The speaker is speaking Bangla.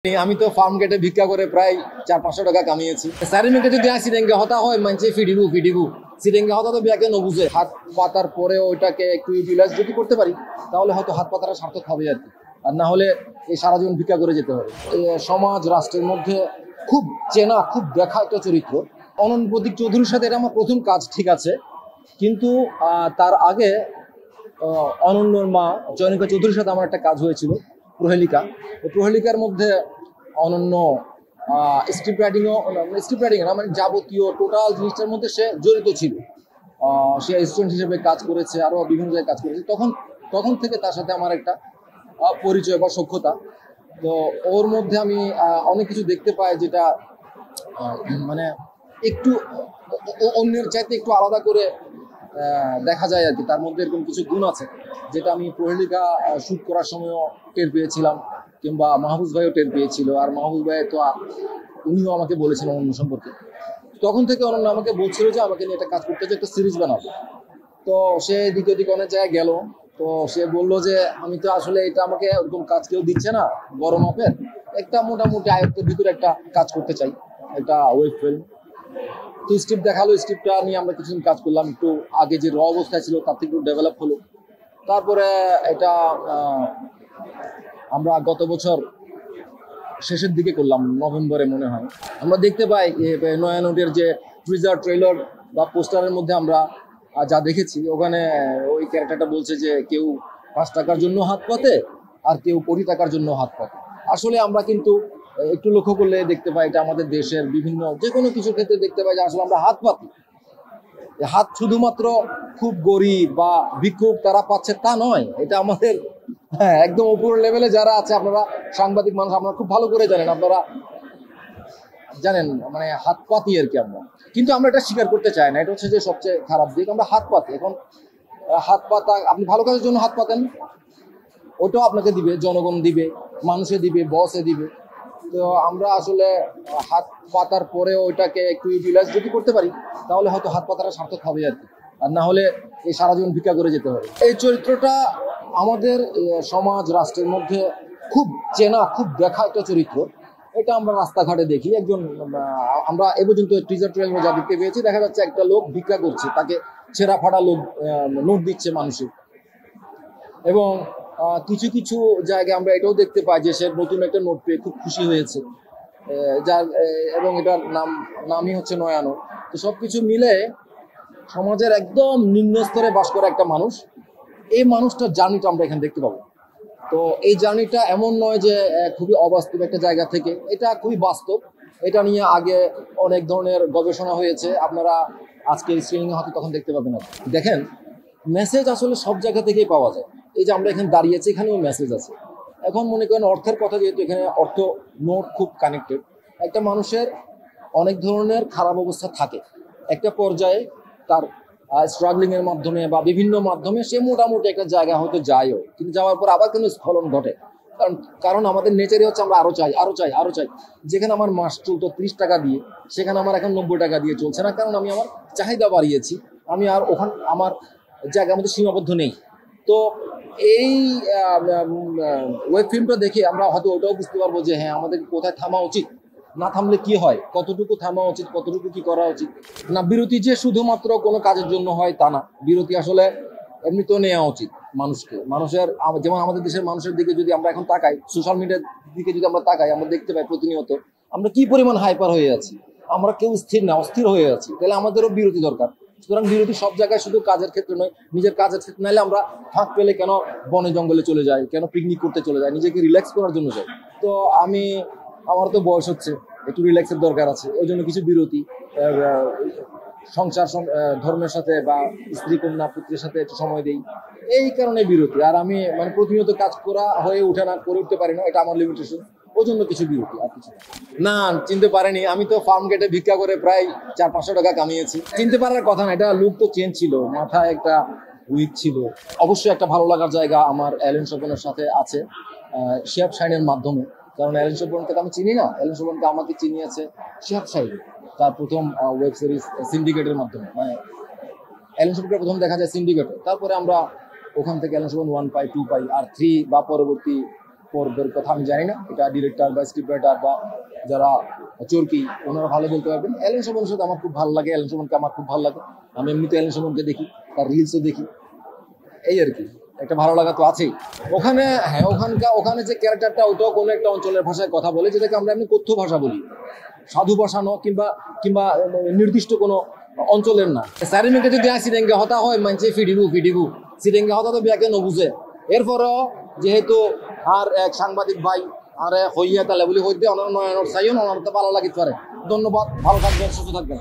আমি তো ফার্ম গেটে ভিক্ষা করে প্রায় 400-500 টাকা কামিয়েছি। সারিমেকে যদি সিরেঙ্গে হতা হয় মানছে ফিডিবু সিরেঙ্গে হতা তো বিয়াকে নবুঝে হাত পাতার পরে ওইটাকে একটু ইউটিলাইজ যদি করতে পারি তাহলে হয়তো হাত পাতাটা সার্থক হবে আর কি। আর না হলে এই সারা জীবন ভিক্ষা করে যেতে হবে। সমাজ রাষ্ট্রের মধ্যে খুব চেনা খুব দেখা একটা চরিত্র অনন্ত প্রতীক চৌধুরীর সাথে এটা আমার প্রথম কাজ, ঠিক আছে, কিন্তু তার আগে অনন্যর মা জয়নিকা চৌধুরীর সাথে আমার একটা কাজ হয়েছিল প্রহেলিকা। প্রহেলিকার মধ্যে অনন্য স্ক্রিপ্ট রাইটিং না, মানে যাবতীয় টোটাল জিনিসটার মধ্যে সে জড়িত ছিল। সে অ্যাসিস্ট্যান্ট হিসেবে কাজ করেছে, আরো বিভিন্ন জায়গায় কাজ করেছে। তখন থেকে তার সাথে আমার একটা পরিচয় বা সখ্যতা। তো ওর মধ্যে আমি অনেক কিছু দেখতে পাই যেটা মানে একটু অন্যের চাইতে একটু আলাদা করে দেখা যায় আর কি। তার মধ্যে এরকম কিছু গুণ আছে যেটা আমি প্রহেলিকা শুট করার সময়ও টের পেয়েছিলাম, কিংবা মাহফুজ ভাইও টের পেয়েছিল। আর মাহফুজ ভাই তো উনিও আমাকে বলেছিলেন অনন্য সম্পর্কে। তখন থেকে অনন্য আমাকে বলছিল যে আমাকে নিয়ে একটা কাজ করতে হচ্ছে, একটা সিরিজ বানাবো। তো সে দিকে দিকে অনেক জায়গায় গেল। তো সে বললো যে আমি তো আসলে এটা আমাকে ওরকম কাজ কেউ দিচ্ছে না বড় মাপের, একটা মোটামুটি আয়ত্তের ভিতরে একটা কাজ করতে চাই, একটা ওয়েব ফিল্ম। তো স্ক্রিপ্ট দেখালো, স্ক্রিপ্টটা নিয়ে আমরা কিছুদিন কাজ করলাম। একটু আগে যে র অবস্থায় ছিল তার থেকে একটু ডেভেলপ হলো। তারপরে এটা আমরা গত বছর শেষের দিকে করলাম, নভেম্বরে মনে হয়। আমরা দেখতে পাই নয়ানটের যে ট্রিজার ট্রেলার বা পোস্টারের মধ্যে আমরা যা দেখেছি, ওখানে ওই ক্যারেক্টারটা বলছে যে কেউ 5 টাকার জন্য হাত পাতে আর কেউ কোটি টাকার জন্য হাত পাতে। আসলে আমরা কিন্তু একটু লক্ষ্য করলে দেখতে পাই এটা আমাদের দেশের বিভিন্ন যে কোনো কিছু ক্ষেত্রে দেখতে পাই যে আসলে আমরা হাত পাতি। হাত শুধুমাত্র খুব গরিব বা ভিক্ষুক তারা পাচ্ছে তা নয়, এটা আমাদের একদম উপর লেভেলে যারা আছে, আপনারা সাংবাদিক মানুষ, আপনারা খুব ভালো করে জানেন, আপনারা জানেন মানে হাত পাতি আর কি আমরা। কিন্তু আমরা এটা স্বীকার করতে চাই না, এটা হচ্ছে যে সবচেয়ে খারাপ দিক। আমরা হাত পাতি। এখন হাত পাতা, আপনি ভালো কাজের জন্য হাত পাতেন, ওটাও আপনাকে দিবে, জনগণ দিবে, মানুষে দিবে, বসে দিবে। তো আমরা আসলে হাত পাতার পরে ওইটাকে একটু ইউটিলাইজ যদি করতে পারি তাহলে হয়তো হাত পাতাটা সার্থক হবে আর কি। আর না হলে এই সারা জীবন ভিক্ষা করে যেতে হবে। এই চরিত্রটা আমাদের সমাজ রাষ্ট্রের মধ্যে খুব চেনা খুব দেখা একটা চরিত্র। এটা আমরা রাস্তাঘাটে দেখি। একজন আমরা এ পর্যন্ত টিজার ট্রেলারে যা দেখতে পেয়েছি, দেখা যাচ্ছে একটা লোক ভিক্ষা করছে, তাকে ছেঁড়া ফাটা লোক নোট দিচ্ছে মানুষের। এবং কিছু কিছু জায়গায় আমরা এটাও দেখতে পাই যে সে নতুন একটা নোট পেয়ে খুব খুশি হয়েছে, যার এবং এটার নামই হচ্ছে নয়ানো। তো সবকিছু মিলে সমাজের একদম নিম্ন স্তরে বাস করা একটা মানুষ, এই মানুষটার জার্নিটা আমরা এখানে দেখতে পাবো। তো এই জার্নিটা এমন নয় যে খুবই অবাস্তব একটা জায়গা থেকে, এটা খুবই বাস্তব। এটা নিয়ে আগে অনেক ধরনের গবেষণা হয়েছে, আপনারা আজকে স্ক্রিনিং হয়তো তখন দেখতে পাবেন না। দেখেন, মেসেজ আসলে সব জায়গা থেকেই পাওয়া যায়। এই যে আমরা এখানে দাঁড়িয়েছি, এখানেও মেসেজ আছে। এখন মনে করেন অর্থের কথা, যেহেতু এখানে অর্থ নোট খুব কানেক্টেড, একটা মানুষের অনেক ধরনের খারাপ অবস্থা থাকে। একটা পর্যায়ে তার স্ট্রাগলিং এর মাধ্যমে বা বিভিন্ন মাধ্যমে সে মোটামুটি একটা জায়গা হয়তো যায়ও, কিন্তু যাওয়ার পর আবার কিন্তু স্খলন ঘটে। কারণ আমাদের নেচারই হচ্ছে আমরা আরো চাই। যেখানে আমার মাস চলতো 30 টাকা দিয়ে, সেখানে আমার এখন 90 টাকা দিয়ে চলছে না, কারণ আমি আমার চাহিদা বাড়িয়েছি। আমি আর ওখানে আমার জায়গার মধ্যে সীমাবদ্ধ নেই। তো এই ওয়েব ফিল্মটা দেখে আমরা হয়তো ওটাও বুঝতে পারবো যে হ্যাঁ, আমাদের কোথায় থামা উচিত, না থামলে কি হয়, কতটুকু থামা উচিত, কতটুকু কি করা উচিত। না, বিরতি যে শুধুমাত্র কোনো কাজের জন্য হয় তা না। বিরতি আসলে এমনিতেও নেওয়া উচিত মানুষের। যেমন আমাদের দেশের মানুষের দিকে যদি আমরা এখন তাকাই, সোশ্যাল মিডিয়ার দিকে যদি আমরা তাকাই, আমরা দেখতে পাই প্রতিনিয়ত আমরা কি পরিমাণ হাইপার হয়ে আছি। আমরা কেউ স্থির না, অস্থির হয়ে আছি। তাহলে আমাদেরও বিরতি দরকার। সুতরাং বিরতি সব জায়গায়, শুধু কাজের ক্ষেত্রে নয়, নিজের কাজের ক্ষেত্রে। নাহলে আমরা ফাঁক পেলে কেন বনে জঙ্গলে চলে যাই, কেন পিকনিক করতে চলে যাই, নিজেকে রিল্যাক্স করার জন্য যাই। তো আমার তো বয়স হচ্ছে, একটু রিল্যাক্সের দরকার আছে। ওই জন্য কিছু বিরতি, সংসার ধর্মের সাথে বা স্ত্রী কন্যা পুত্রের সাথে একটু সময় দেই, এই কারণে বিরতি। আর আমি মানে প্রতিনিয়ত কাজ করা হয়ে উঠে না, করে উঠতে পারি না, এটা আমার লিমিটেশন। ওই জন্য কিছু বিরতি, আর কিছু না। চিনতে পারেনি, আমি তো ফার্ম গেটে ভিক্ষা করে প্রায় 400-500 টাকা কামিয়েছি। চিনতে পারার কথা না, এটা লুক তো চেঞ্জ ছিল, মাথায় একটা উইক ছিল। অবশ্যই একটা ভালো লাগার জায়গা আমার অ্যালেন সোবনের সাথে আছে, শিহাব শাহিনের মাধ্যমে। কারণ অ্যালেন সোবনকে তো আমি চিনি না, অ্যালেন সোবনকে আমাকে চিনিয়েছে শিহাব শাহিন, তার প্রথম ওয়েব সিরিজ সিন্ডিকেটের মাধ্যমে। মানে অ্যালেন সোবনকে প্রথম দেখা যায় সিন্ডিকেটে, তারপরে আমরা ওখান থেকে অ্যালেন সোবন 1 পাই, 2 পাই, আর 3 বা পরবর্তী পর্বের কথা আমি জানি না, এটা ডিরেক্টর বা স্ক্রিপ্ট রাইটার বা যারা চরকি ওনারা ভালো বলতে পারবেন। অ্যালেন সোবনের সাথে আমার খুব ভালো লাগে, অ্যালেন সোবনকে আমার খুব ভালো লাগে, আমি এমনিতে অ্যালেন সোবনকে দেখি, তার রিলসও দেখি, এই আর কি, একটা ভালো লাগা তো আছেই। ওখানে হ্যাঁ ওখানে যে ক্যারেক্টারটা ওটাও কোনো একটা অঞ্চলের ভাষায় কথা বলে, যেটাকে আমরা এমনি কথ্য ভাষা বলি, সাধু ভাষা কিংবা কিংবা নির্দিষ্ট কোনো অঞ্চলের না। সারিমেকে যদি সিডেঙ্গে হতা হয় মানছে ফিডিবু সিডেঙ্গে হতা তো বিয়াকে নবুঝে। এরপরও যেহেতু আর এক সাংবাদিক ভাই আর হইয়া তালে বলি হইতে অনার নয়নের চাইও ওনার তো ভালো লাগিতে পারে। ধন্যবাদ, ভালো থাকবেন, সুস্থ থাকবেন।